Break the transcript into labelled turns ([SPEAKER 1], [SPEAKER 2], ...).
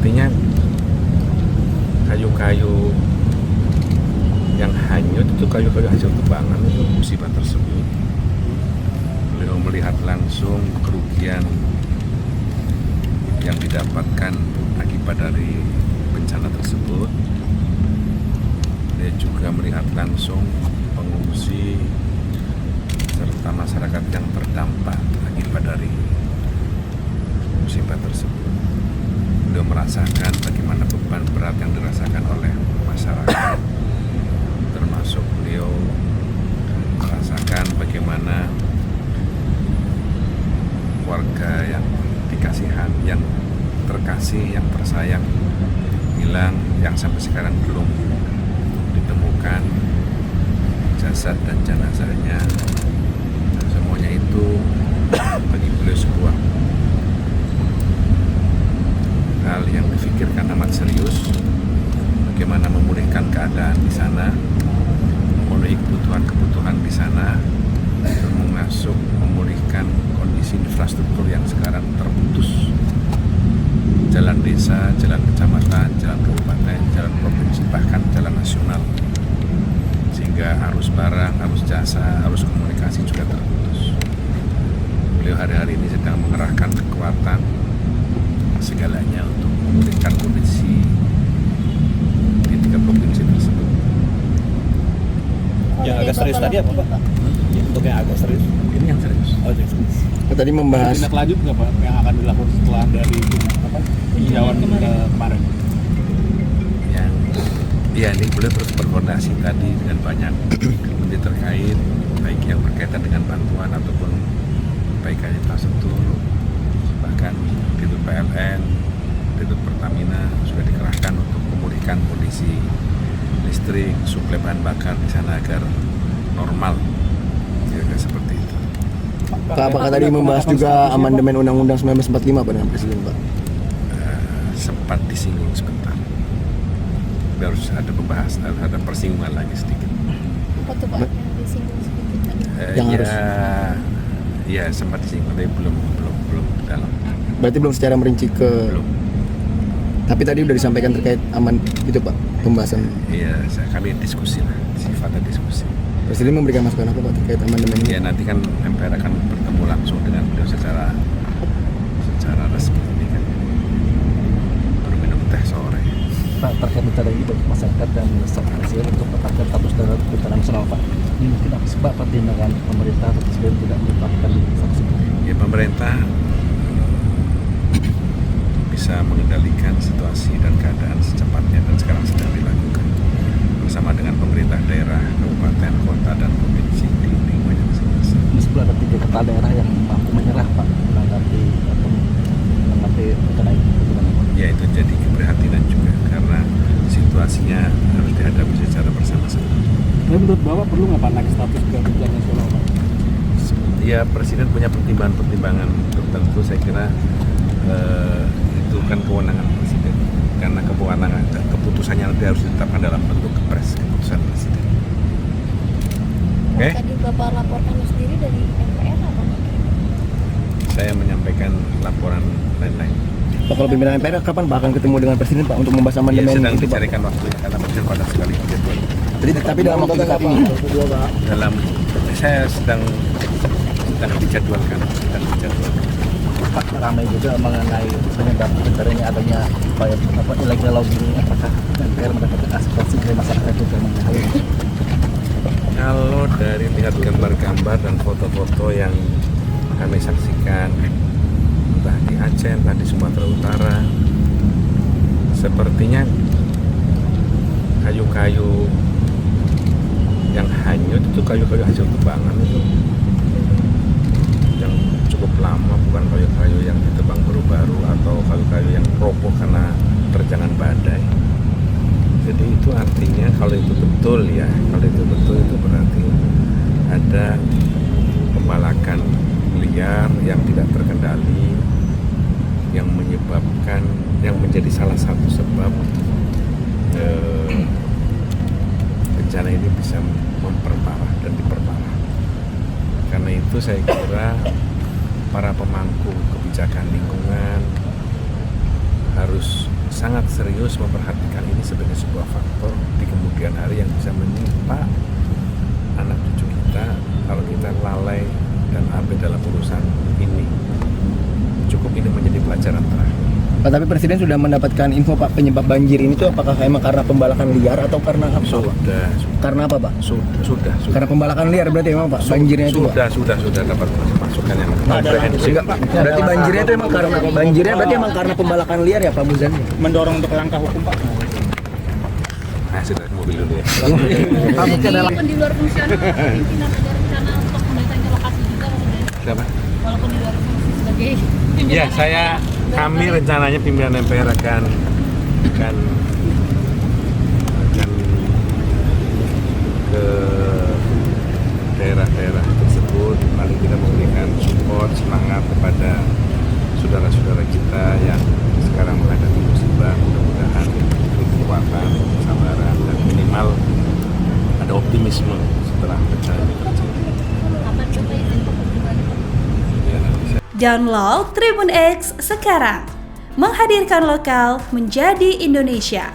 [SPEAKER 1] Sepertinya kayu-kayu yang hanyut itu kayu-kayu hasil tebangan itu musibah tersebut. Beliau melihat langsung kerugian yang didapatkan akibat dari bencana tersebut. Dia juga melihat langsung pengungsi serta masyarakat yang terdampak akibat dari musibah tersebut. Beliau merasakan bagaimana beban berat yang dirasakan oleh masyarakat, termasuk beliau merasakan bagaimana warga yang dikasihan, yang terkasih, yang tersayang hilang, yang sampai sekarang belum ditemukan jasad dan jenazahnya. Semuanya itu bagi beliau sebuah hal yang difikirkan amat serius, bagaimana memulihkan keadaan di sana, memenuhi kebutuhan di sana, termasuk memulihkan kondisi infrastruktur yang sekarang terputus, jalan desa, jalan kecamatan, jalan kabupaten, jalan provinsi, bahkan jalan nasional, sehingga arus barang, arus jasa, arus komunikasi juga terputus. Beliau hari-hari ini sedang mengerahkan kekuatan segalanya untuk memulihkan kondisi di 3 provinsi tersebut.
[SPEAKER 2] Yang agak serius tadi apa Pak? Untuk yang agak serius?
[SPEAKER 1] Ini yang serius.
[SPEAKER 2] Oh, serius.
[SPEAKER 3] Tadi membahas
[SPEAKER 4] Tindak lanjut nggak Pak yang akan dilakukan setelah dari tinjauan kemarin?
[SPEAKER 1] Yang ya ini beliau terus berkoordinasi tadi dengan banyak menteri terkait, baik yang berkaitan dengan bantuan ataupun perbaikan infrastruktur, bahkan Dirut PLN, Dirut Pertamina sudah dikerahkan untuk memulihkan kondisi listrik, suplai bahan bakar di sana agar normal, kira-kira seperti itu.
[SPEAKER 3] Pak, apakah tadi membahas juga amandemen Undang-Undang 1945 Pak dengan Presiden Pak?
[SPEAKER 1] Sempat disinggung sebentar. Harus ada pembahasan, ada persinggungan lagi sedikit.
[SPEAKER 5] Apa tuh Pak yang disinggung sedikit tadi?
[SPEAKER 3] Yang
[SPEAKER 1] ya,
[SPEAKER 3] harus.
[SPEAKER 1] ya sempat disinggung tapi belum dalam.
[SPEAKER 3] Berarti belum secara merinci ke.
[SPEAKER 1] Belum.
[SPEAKER 3] Tapi tadi udah disampaikan terkait aman itu Pak pembahasan.
[SPEAKER 1] Iya, kami diskusi lah, sifatnya diskusi.
[SPEAKER 3] Presiden memberikan masukan apa Pak terkait amandemen ini?
[SPEAKER 1] Ya nanti kan MPR akan bertemu langsung dengan beliau secara resmi ini kan. Berminum teh sore.
[SPEAKER 2] Pak, terkait bencana ini bagi masyarakat dan Presiden untuk menetapkan status darurat bencana nasional Pak. Ini mungkin apa sebab pertimbangan pemerintah atau Presiden tidak menetapkan status itu?
[SPEAKER 1] Ya pemerintah bisa mengendalikan situasi dan keadaan secepatnya dan sekarang sedang dilakukan bersama dengan pemerintah daerah, kabupaten, kota, dan provinsi di lingkungannya masing-masing.
[SPEAKER 2] Meskipun ada 3 kepala daerah yang mampu menyerah Pak menanggapi bencana ini, bagaimana Pak?
[SPEAKER 1] Ya itu jadi keprihatinan juga karena situasinya harus dihadapi secara bersama-sama.
[SPEAKER 4] Tapi menurut Bapak perlu nggak Pak naik status ke bencana nasional Pak?
[SPEAKER 1] Ya presiden punya pertimbangan-pertimbangan tertentu, saya kira itu kan kewenangan presiden karena keputusannya nanti harus ditetapkan dalam bentuk kepres, keputusan presiden. Oke?
[SPEAKER 5] Tadi Bapak laporkan sendiri dari MPR apa Pak?
[SPEAKER 1] Saya menyampaikan laporan lain-lain.
[SPEAKER 3] Pak, kalau pimpinan MPR kapan Pak akan ketemu dengan Presiden Pak untuk membahas
[SPEAKER 1] Ya,
[SPEAKER 3] amandemen
[SPEAKER 1] sedang
[SPEAKER 3] itu Pak?
[SPEAKER 1] dicarikan waktunya karena presiden padat sekali jadwal.
[SPEAKER 3] Tapi dalam waktu dekat ini.
[SPEAKER 1] Dalam saya sedang dijadwalkan.
[SPEAKER 2] Pak, ramai juga mengenai penyebab bencananya adanya illegal logging ini, apakah MPR mendapatkan aspirasi dari masyarakat juga mengenai hal ini?
[SPEAKER 1] Kalau dari lihat gambar-gambar dan foto-foto yang kami saksikan entah di Aceh, entah di Sumatera Utara, sepertinya kayu-kayu yang hanyut itu kayu-kayu hasil tebangan itu yang cukup lama, bukan kayu-kayu yang ditebang baru-baru atau kayu-kayu yang roboh karena terjangan badai. Jadi itu artinya kalau itu betul ya, kalau itu betul itu berarti ada pembalakan liar yang tidak terkendali yang menyebabkan, yang menjadi salah satu sebab bencana ini bisa memperparah dan diperparah. Karena itu saya kira para pemangku kebijakan lingkungan harus sangat serius memperhatikan ini sebagai sebuah faktor di kemudian hari yang bisa menimpa anak cucu kita kalau kita lalai dan abai dalam urusan ini. Cukup ini menjadi pelajaran terakhir.
[SPEAKER 3] Pak, tapi Presiden sudah mendapatkan info Pak penyebab banjir ini tuh apakah emang karena pembalakan liar atau karena apa?
[SPEAKER 1] Sudah.
[SPEAKER 3] Karena apa Pak?
[SPEAKER 1] Sudah.
[SPEAKER 3] Karena pembalakan liar berarti emang Pak banjirnya itu Pak?
[SPEAKER 1] Sudah dapat masukan yang
[SPEAKER 3] Komprehensif. Berarti banjirnya itu emang karena pembalakan liar ya Pak Muzani?
[SPEAKER 4] mendorong untuk langkah hukum Pak.
[SPEAKER 1] Nah, sudah ke mobil dulu ya.
[SPEAKER 5] Walaupun di luar fungsional, pimpinan ada rencana untuk mendatangi lokasi juga Presiden.
[SPEAKER 1] Siapa?
[SPEAKER 5] Walaupun di luar fungsi sebagai
[SPEAKER 1] Ya, kami rencananya pimpinan MPR akan ke daerah-daerah tersebut, paling kita memberikan support, semangat kepada saudara-saudara kita yang sekarang menghadapi musibah. Mudah-mudahan diberi kekuatan, kesabaran, dan minimal ada optimisme setelah bencana ini terjadi.
[SPEAKER 5] apa coba izin kembali.
[SPEAKER 1] Ya, nanti saya
[SPEAKER 6] Download Tribun X sekarang, menghadirkan lokal menjadi Indonesia.